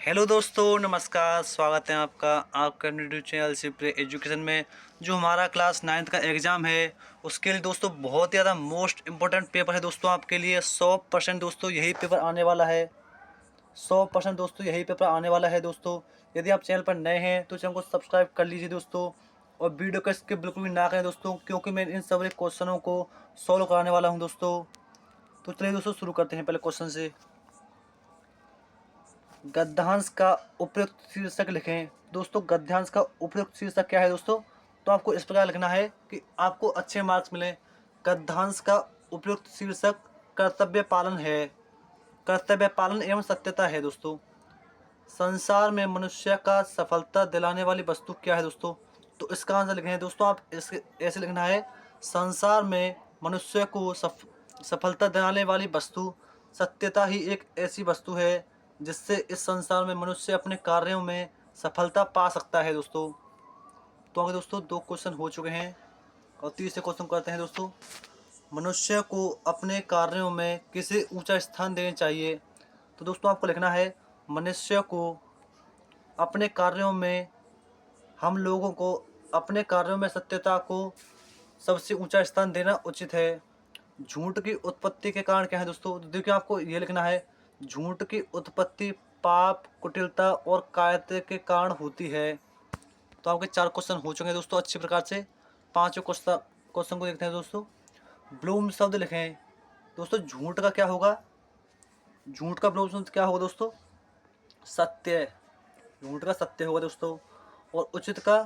Hello दोस्तों, नमस्कार। स्वागत है आपका आपका यूट्यूब चैनल सिप्रे एजुकेशन में। जो हमारा क्लास 9th का एग्ज़ाम है उसके लिए दोस्तों बहुत ज़्यादा मोस्ट इम्पोर्टेंट पेपर है दोस्तों। आपके लिए 100% दोस्तों यही पेपर आने वाला है। 100% दोस्तों यही पेपर आने वाला है दोस्तों। यदि आप चैनल पर नए हैं तो चैनल को सब्सक्राइब कर लीजिए दोस्तों, और वीडियो को स्किप बिल्कुल भी ना करें दोस्तों, क्योंकि मैं इन सभी क्वेश्चनों को सॉल्व कराने वाला हूँ दोस्तों। तो चलिए दोस्तों शुरू करते हैं पहले क्वेश्चन से। गद्यांश का उपयुक्त शीर्षक लिखें। दोस्तों गद्यांश का उपयुक्त शीर्षक क्या है दोस्तों? तो आपको इस प्रकार लिखना है कि आपको अच्छे मार्क्स मिले। गद्यांश का उपयुक्त शीर्षक कर्तव्य पालन है। कर्तव्य पालन एवं सत्यता है दोस्तों। संसार में मनुष्य का सफलता दिलाने वाली वस्तु क्या है दोस्तों? तो इसका आंसर लिखें दोस्तों। आप इसके ऐसे लिखना है, संसार में मनुष्य को सफलता दिलाने वाली वस्तु सत्यता ही एक ऐसी वस्तु है जिससे इस संसार में मनुष्य अपने कार्यों में सफलता पा सकता है दोस्तों। तो आगे दोस्तों 2 क्वेश्चन हो चुके हैं और तीसरे क्वेश्चन करते हैं दोस्तों। मनुष्य को अपने कार्यों में किसे ऊंचा स्थान देना चाहिए? तो दोस्तों आपको लिखना है, मनुष्य को अपने कार्यों में हम लोगों को अपने कार्यों में सत्यता को सबसे ऊंचा स्थान देना उचित है। झूठ की उत्पत्ति के कारण क्या है दोस्तों? तो देखिए आपको ये लिखना है, झूठ की उत्पत्ति पाप, कुटिलता और कायरता के कारण होती है। तो आपके 4 क्वेश्चन हो चुके हैं दोस्तों अच्छी प्रकार से। पांचवें क्वेश्चन को देखते हैं दोस्तों। ब्लूम शब्द लिखें। दोस्तों झूठ का क्या होगा? झूठ का ब्लूम शब्द क्या होगा दोस्तों? सत्य। झूठ का सत्य होगा दोस्तों। और उचित का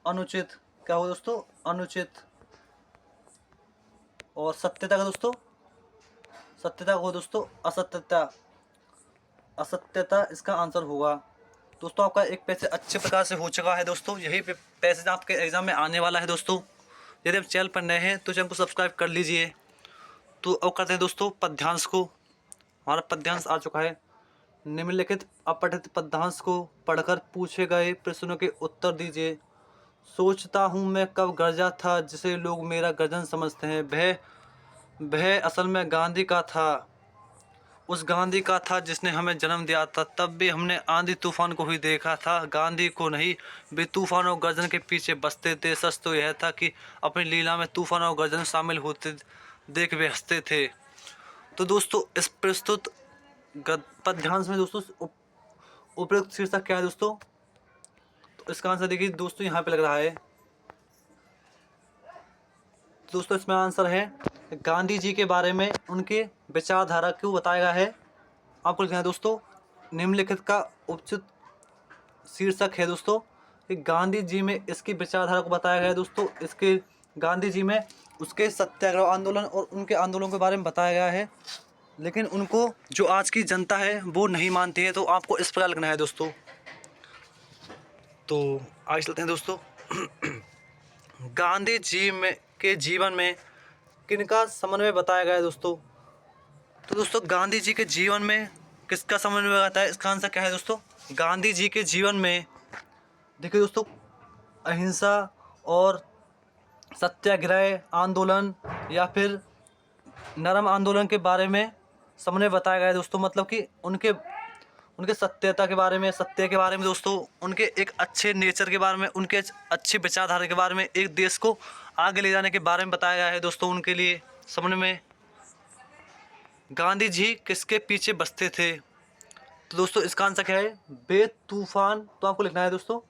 अनुचित क्या होगा दोस्तों? अनुचित। और सत्यता का दोस्तों, सत्यता को दोस्तों असत्यता। असत्यता इसका आंसर होगा। दोस्तों आपका एक पैसे अच्छे प्रकार से हो चुका है दोस्तों। यही पैसे आपके एग्जाम में आने वाला है दोस्तों। यदि आप चैनल पर नए हैं तो चैनल को सब्सक्राइब कर लीजिए। तो अब करते हैं दोस्तों पद्यांश को। हमारा पद्यांश आ चुका है। निम्नलिखित अपठित पद्यांश को पढ़कर पूछे गए प्रश्नों के उत्तर दीजिए। सोचता हूँ मैं कब गरजा था जिसे लोग मेरा गर्जन समझते हैं। वह असल में गांधी का था, उस गांधी का था जिसने हमें जन्म दिया था। तब भी हमने आंधी तूफान को ही देखा था, गांधी को नहीं। वे तूफान और गर्जन के पीछे बसते थे। सच तो यह था कि अपनी लीला में तूफान और गर्जन शामिल होते देख वे हंसते थे। तो दोस्तों इस प्रस्तुत पद्यांश में दोस्तों उपयुक्त शीर्षक क्या है दोस्तों? तो इसका आंसर देखिए दोस्तों यहाँ पे लग रहा है। दोस्तों इसमें आंसर है, गांधी जी के बारे में उनके विचारधारा को बताया गया है। आपको लिखना है दोस्तों, निम्नलिखित का उचित शीर्षक है दोस्तों कि गांधी जी में इसकी विचारधारा को बताया गया है दोस्तों। इसके गांधी जी में उसके सत्याग्रह आंदोलन और उनके आंदोलन के बारे में बताया गया है, लेकिन उनको जो आज की जनता है वो नहीं मानती है। तो आपको इस प्रकार लिखना है दोस्तों। तो आगे चलते हैं दोस्तों। गांधी जी में के जीवन में किनका समन्वय बताया गया है दोस्तों? तो दोस्तों गांधी जी के जीवन में किसका समन्वय आता है? इसका आंसर क्या है दोस्तों? गांधी जी के जीवन में देखिए दोस्तों, अहिंसा और सत्याग्रह आंदोलन या फिर नरम आंदोलन के बारे में समन्वय बताया गया है दोस्तों। मतलब कि उनके उनके सत्यता के बारे में, सत्य के बारे में दोस्तों, उनके एक अच्छे नेचर के बारे में, उनके अच्छी विचारधारा के बारे में, एक देश को आगे ले जाने के बारे में बताया गया है दोस्तों। उनके लिए समन्वय में गांधी जी किसके पीछे बसते थे? तो दोस्तों इसका आंसर क्या है? बेतूफान। तो आपको लिखना है दोस्तों,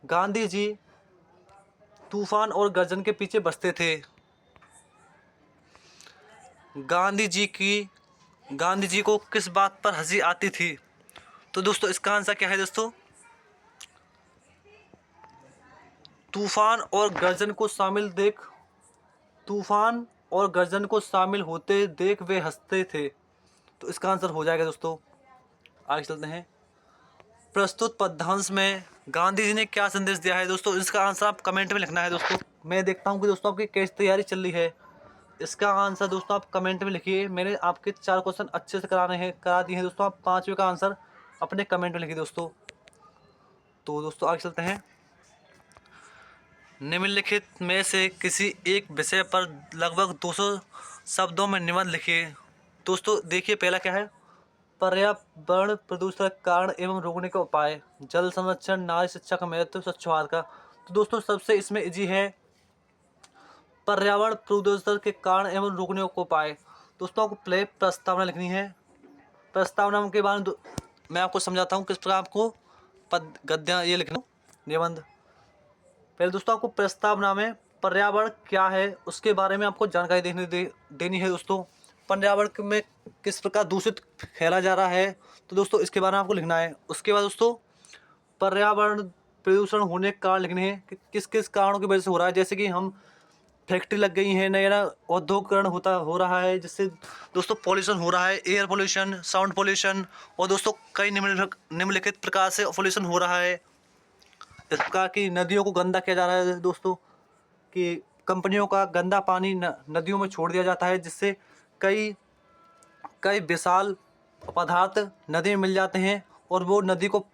गांधी जी तूफान और गर्जन के पीछे बसते थे। गांधी जी को किस बात पर हंसी आती थी? तो दोस्तों इसका आंसर क्या है दोस्तों? तूफान और गर्जन को तूफान और गर्जन को शामिल होते देख वे हंसते थे। तो इसका आंसर हो जाएगा दोस्तों। आगे चलते हैं। प्रस्तुत पद्यांश में गांधी जी ने क्या संदेश दिया है दोस्तों? इसका आंसर आप कमेंट में लिखना है दोस्तों। मैं देखता हूं कि दोस्तों आपकी कैसी तैयारी चल रही है। इसका आंसर दोस्तों आप कमेंट में लिखिए। मैंने आपके 4 क्वेश्चन अच्छे से करा दिए हैं दोस्तों। आप 5वें का आंसर अपने कमेंट में लिखिए दोस्तों। तो दोस्तों आगे चलते हैं। निम्नलिखित में से किसी एक विषय पर लगभग 200 शब्दों में निबंध लिखिए। दोस्तों देखिए पहला क्या है, पर्यावरण प्रदूषण के कारण एवं रोकने के उपाय, जल संरक्षण, नारी शिक्षा का महत्व, स्वच्छ भारत का। तो दोस्तों सबसे इसमें इजी है पर्यावरण प्रदूषण के कारण एवं रोकने के उपाय। दोस्तों आपको पहले प्रस्तावना लिखनी है। प्रस्तावना के बाद मैं आपको समझाता हूँ किस प्रकार आपको पद गद्य ये लिखना निबंध। पहले दोस्तों आपको प्रस्तावना में पर्यावरण क्या है उसके बारे में आपको जानकारी देनी है दोस्तों। पर्यावरण में किस प्रकार दूषित फैला जा रहा है, तो दोस्तों इसके बारे में आपको लिखना है। उसके बाद दोस्तों पर्यावरण प्रदूषण होने के कारण लिखने हैं कि किस किस कारणों की वजह से हो रहा है। जैसे कि हम फैक्ट्री लग गई है, नया औद्योगिकरण हो रहा है, जिससे दोस्तों पॉल्यूशन हो रहा है, एयर पॉल्यूशन, साउंड पॉल्यूशन, और दोस्तों कई निम्नलिखित प्रकार से पॉल्यूशन हो रहा है। इस प्रकार की नदियों को गंदा किया जा रहा है दोस्तों, कि कंपनियों का गंदा पानी नदियों में छोड़ दिया जाता है, जिससे कई कई विशाल पदार्थ नदी में मिल जाते हैं और वो नदी को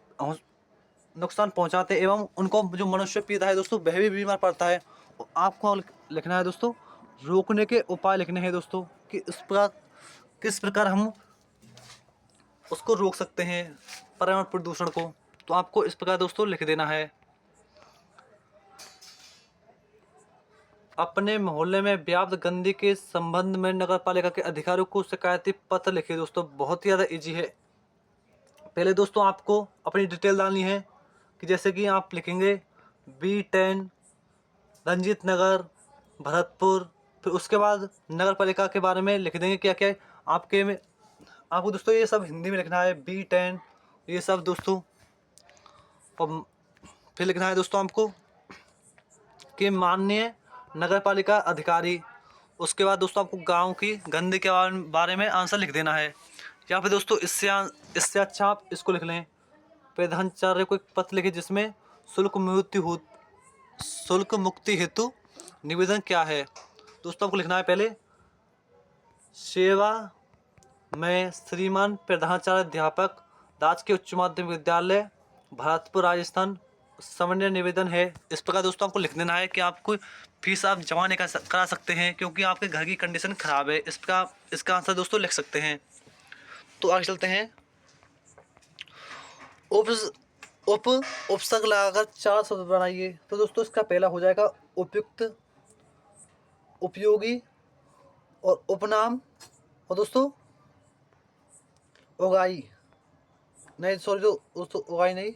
नुकसान पहुंचाते हैं एवं उनको जो मनुष्य पीता है दोस्तों वह भी बीमार पड़ता है। और आपको लिखना है दोस्तों रोकने के उपाय लिखने हैं दोस्तों, कि इस प्रकार किस प्रकार हम उसको रोक सकते हैं पर्यावरण प्रदूषण को। तो आपको इस प्रकार दोस्तों लिख देना है। अपने मोहल्ले में व्याप्त गंदगी के संबंध में नगर पालिका के अधिकारियों को शिकायती पत्र लिखिए दोस्तों। बहुत ही ज़्यादा इजी है। पहले दोस्तों आपको अपनी डिटेल डालनी है, कि जैसे कि आप लिखेंगे B10 रंजीत नगर भरतपुर। फिर उसके बाद नगर पालिका के बारे में लिख देंगे क्या क्या है आपके में। आपको दोस्तों ये सब हिंदी में लिखना है, B10 ये सब दोस्तों। और फिर लिखना है दोस्तों आपको कि माननीय नगर पालिका अधिकारी। उसके बाद दोस्तों आपको गांव की गंदगी के बारे में आंसर लिख देना है। या फिर दोस्तों इससे अच्छा आप इसको लिख लें, प्रधानाचार्य को एक पत्र लिखे जिसमें शुल्क मुक्ति हेतु निवेदन क्या है। दोस्तों आपको लिखना है पहले सेवा में श्रीमान प्रधानाचार्य अध्यापक राजकीय उच्च माध्यमिक विद्यालय भरतपुर राजस्थान सामान्य निवेदन है। इस प्रकार दोस्तों आपको लिख देना है कि आपको फीस आप जमा नहीं करा सकते हैं क्योंकि आपके घर की कंडीशन खराब है। इसका आंसर दोस्तों लिख सकते हैं। तो आगे चलते हैं। उपसर्ग लगाकर 4 शब्द बनाइए। तो दोस्तों इसका पहला हो जाएगा उपयुक्त, उपयोगी और उपनाम, और दोस्तों उगाई नहीं, सॉरी दोस्तों उगाई नहीं,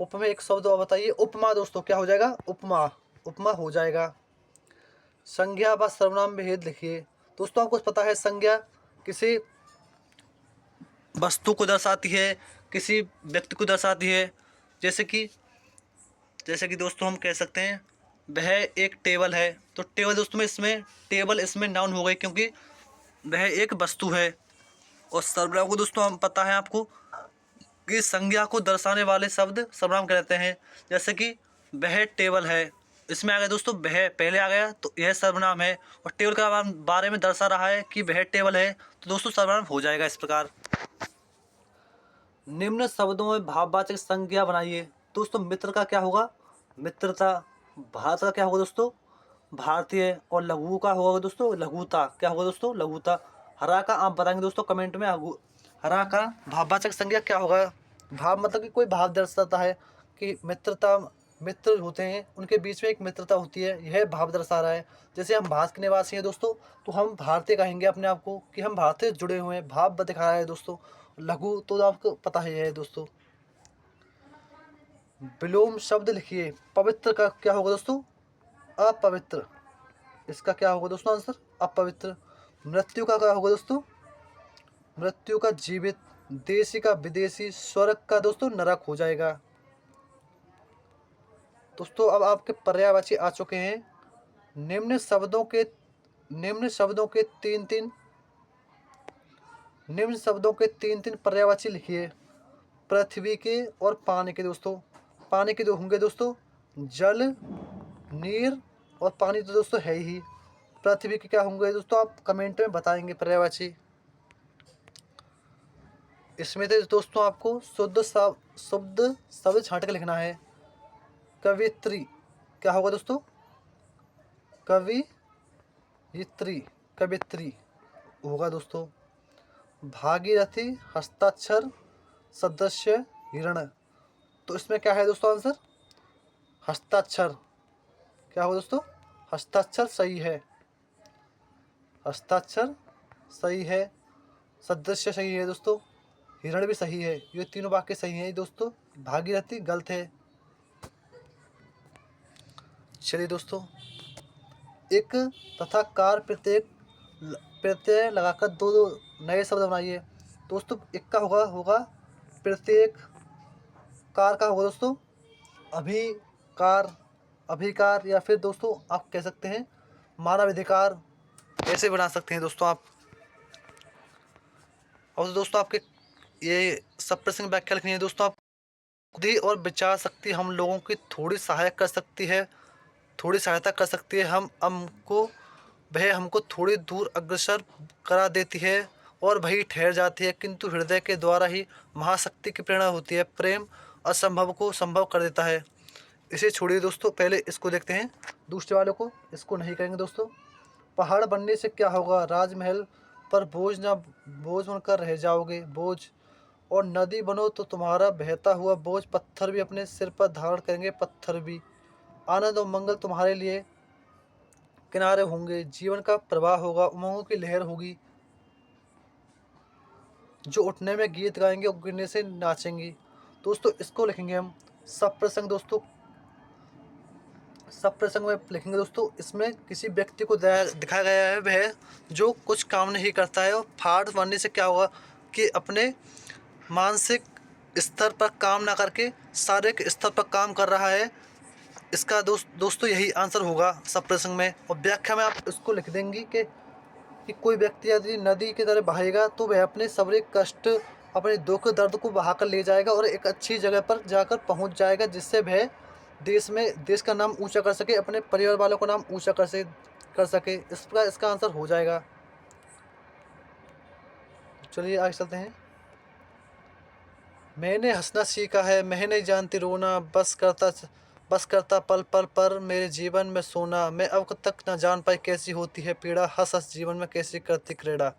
उप में एक शब्द और बताइए। उपमा दोस्तों क्या हो जाएगा, उपमा, उपमा हो जाएगा। संज्ञा व सर्वनाम में भेद लिखिए। दोस्तों आपको पता है संज्ञा किसी वस्तु को दर्शाती है, किसी व्यक्ति को दर्शाती है। जैसे कि दोस्तों हम कह सकते हैं वह एक टेबल है। तो टेबल दोस्तों में टेबल इसमें नाउन हो गई क्योंकि वह एक वस्तु है। और सर्वनाम को दोस्तों हम पता है आपको कि संज्ञा को दर्शाने वाले शब्द सर्वनाम कहते हैं। जैसे कि वह टेबल है, इसमें आ गया दोस्तों वह पहले आ गया तो यह सर्वनाम है, और टेबल का बारे में दर्शा रहा है कि वह टेबल है, तो दोस्तों सर्वनाम हो जाएगा इस प्रकार। निम्न शब्दों में भाववाचक संज्ञा बनाइए। दोस्तों मित्र का क्या होगा, मित्रता। भारत का क्या होगा दोस्तों, भारतीय। और लघु का होगा दोस्तों लघुता। क्या होगा दोस्तों, लघुता। हरा का आप बताएंगे दोस्तों कमेंट में। हरा का भाववाचक संज्ञा क्या होगा। भाव मतलब कि कोई भाव दर्शाता है कि मित्रता, मित्र होते हैं उनके बीच में एक मित्रता होती है, यह भाव दर्शा रहा है। जैसे हम भारत के निवासी हैं दोस्तों तो हम भारतीय कहेंगे अपने आप को कि हम भारतीय जुड़े हुए हैं, भाव दिखा रहा है दोस्तों। लघु तो आपको पता ही है दोस्तों। विलोम शब्द लिखिए। पवित्र का क्या होगा दोस्तों, अपवित्र। इसका क्या होगा दोस्तों आंसर, अपवित्र। मृत्यु का क्या होगा दोस्तों, मृत्यु का जीवित। देशी का विदेशी। स्वर्ग का दोस्तों नरक हो जाएगा। दोस्तों अब आपके पर्यायवाची आ चुके हैं। निम्न शब्दों के तीन तीन पर्यायवाची लिखिए। पृथ्वी के और पानी के दोस्तों। पानी के दो होंगे दोस्तों जल, नीर और पानी तो दोस्तों है ही। पृथ्वी के क्या होंगे दोस्तों आप कमेंट में बताएंगे पर्यायवाची। इसमें तो दोस्तों आपको शुद्ध शब्द छांट के लिखना है। कवित्री क्या होगा दोस्तों, कवियत्री, कवित्री होगा दोस्तों। भागीरथी हस्ताक्षर सदस्य हिरण। तो इसमें क्या है दोस्तों आंसर? हस्ताक्षर। क्या होगा दोस्तों? हस्ताक्षर सही है, हस्ताक्षर सही है, सदस्य सही है दोस्तों, हिरण भी सही है। ये तीनों वाक्य सही हैं दोस्तों। भागीरथी गलत है। चलिए दोस्तों, एक तथा कार प्रत्यय लगाकर दो नए शब्द बनाइए। दोस्तों एक का होगा प्रत्येक, कार का होगा दोस्तों अभिकार, अभिकार, या फिर दोस्तों आप कह सकते हैं मानवाधिकार। ऐसे बना सकते हैं दोस्तों आप। और दोस्तों आपके ये सब प्रश्न व्याख्या लिखनी है दोस्तों। आप बुद्धि और विचार शक्ति हम लोगों की थोड़ी सहायक कर सकती है, थोड़ी सहायता कर सकती है। वह हमको थोड़ी दूर अग्रसर करा देती है और वही ठहर जाती है, किंतु हृदय के द्वारा ही महाशक्ति की प्रेरणा होती है। प्रेम असंभव को संभव कर देता है। इसे छोड़िए दोस्तों, पहले इसको देखते हैं, दूसरे वाले को। इसको नहीं करेंगे दोस्तों। पहाड़ बनने से क्या होगा? राजमहल पर बोझ बनकर रह जाओगे, बोझ। और नदी बनो तो तुम्हारा बहता हुआ बोझ पत्थर भी अपने सिर पर धारण करेंगे, पत्थर भी। आनंद और मंगल तुम्हारे लिए किनारे होंगे, जीवन का प्रवाह होगा, उमंगों की लहर होगी। जो उठने में गीत गाएंगे और गिरने से नाचेंगी। दोस्तों इसको लिखेंगे हम सब प्रसंग। दोस्तों सब प्रसंग में लिखेंगे दोस्तों। इसमें किसी व्यक्ति को दिखाया गया है वह जो कुछ काम नहीं करता है। और फाड़ बनने से क्या होगा कि अपने मानसिक स्तर पर काम ना करके शारीरिक स्तर पर काम कर रहा है। इसका दोस्तों यही आंसर होगा सब प्रसंग में। और व्याख्या में आप इसको लिख देंगी कि कोई व्यक्ति यदि नदी की तरह बहेगा तो वह अपने शारीरिक कष्ट, अपने दुख दर्द को बहाकर ले जाएगा और एक अच्छी जगह पर जाकर पहुंच जाएगा, जिससे वह देश का नाम ऊंचा कर सके, अपने परिवार वालों का नाम ऊंचा कर सके। इसका आंसर हो जाएगा। चलिए आगे चलते हैं। मैंने हंसना सीखा है, मैं नहीं जानती रोना, बस करता पल पल पर मेरे जीवन में सोना। मैं अब तक न जान पाई कैसी होती है पीड़ा, हंस हंस जीवन में कैसी करती क्रीड़ा।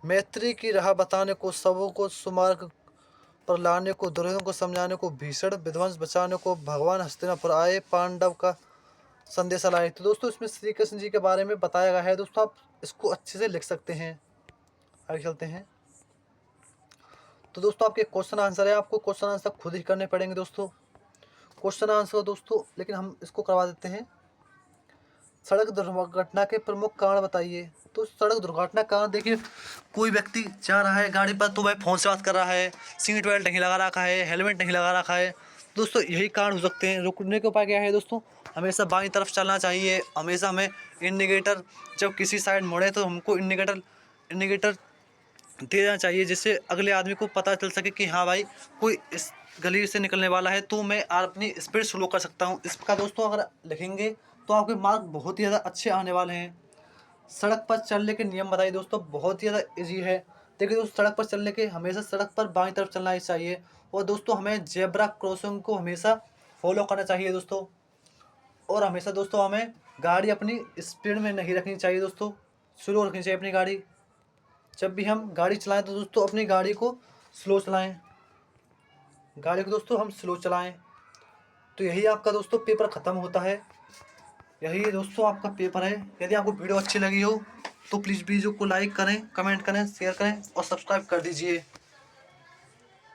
मैत्री की राह बताने को, सबों को सुमार्ग पर लाने को, दुर्योधन को समझाने को, भीषण विध्वंस बचाने को, भगवान हस्तिनापुर आए, पांडव का संदेशा लाए। तो दोस्तों इसमें श्री कृष्ण जी के बारे में बताया गया है दोस्तों। आप इसको अच्छे से लिख सकते हैं। आगे चलते हैं। तो दोस्तों आपके क्वेश्चन आंसर है, आपको क्वेश्चन आंसर खुद ही करने पड़ेंगे दोस्तों। क्वेश्चन आंसर दोस्तों, लेकिन हम इसको करवा देते हैं। सड़क दुर्घटना के प्रमुख कारण बताइए। तो सड़क दुर्घटना कारण देखिए, कोई व्यक्ति जा रहा है गाड़ी पर तो वह फोन से बात कर रहा है, सीट बेल्ट नहीं लगा रखा है, हेलमेट नहीं लगा रखा है। दोस्तों यही कारण हो सकते हैं। रुकने के उपाय क्या है दोस्तों? हमेशा बाईं तरफ चलना चाहिए। हमेशा हमें इंडिकेटर, जब किसी साइड मुड़े तो हमको इंडिकेटर दे देना चाहिए, जिससे अगले आदमी को पता चल सके कि हाँ भाई कोई इस गली से निकलने वाला है, तो मैं अपनी स्पीड स्लो कर सकता हूँ। इसका दोस्तों अगर लिखेंगे तो आपके मार्क बहुत ही ज़्यादा अच्छे आने वाले हैं। सड़क पर चलने के नियम बताइए दोस्तों। बहुत ही ज़्यादा ईजी है। देखिए दोस्तों, सड़क पर चलने के हमेशा सड़क पर बाईं तरफ चलना ही चाहिए। और दोस्तों हमें जेब्रा क्रॉसिंग को हमेशा फॉलो करना चाहिए दोस्तों। और हमेशा दोस्तों हमें गाड़ी अपनी स्पीड में नहीं रखनी चाहिए दोस्तों, स्लो रखनी चाहिए अपनी गाड़ी। जब भी हम गाड़ी चलाएं तो दोस्तों अपनी गाड़ी को स्लो चलाएं, गाड़ी को दोस्तों हम स्लो चलाएं। तो यही आपका दोस्तों पेपर ख़त्म होता है। यही दोस्तों आपका पेपर है। यदि आपको वीडियो अच्छी लगी हो तो प्लीज़ वीडियो को लाइक करें, कमेंट करें, शेयर करें और सब्सक्राइब कर दीजिए।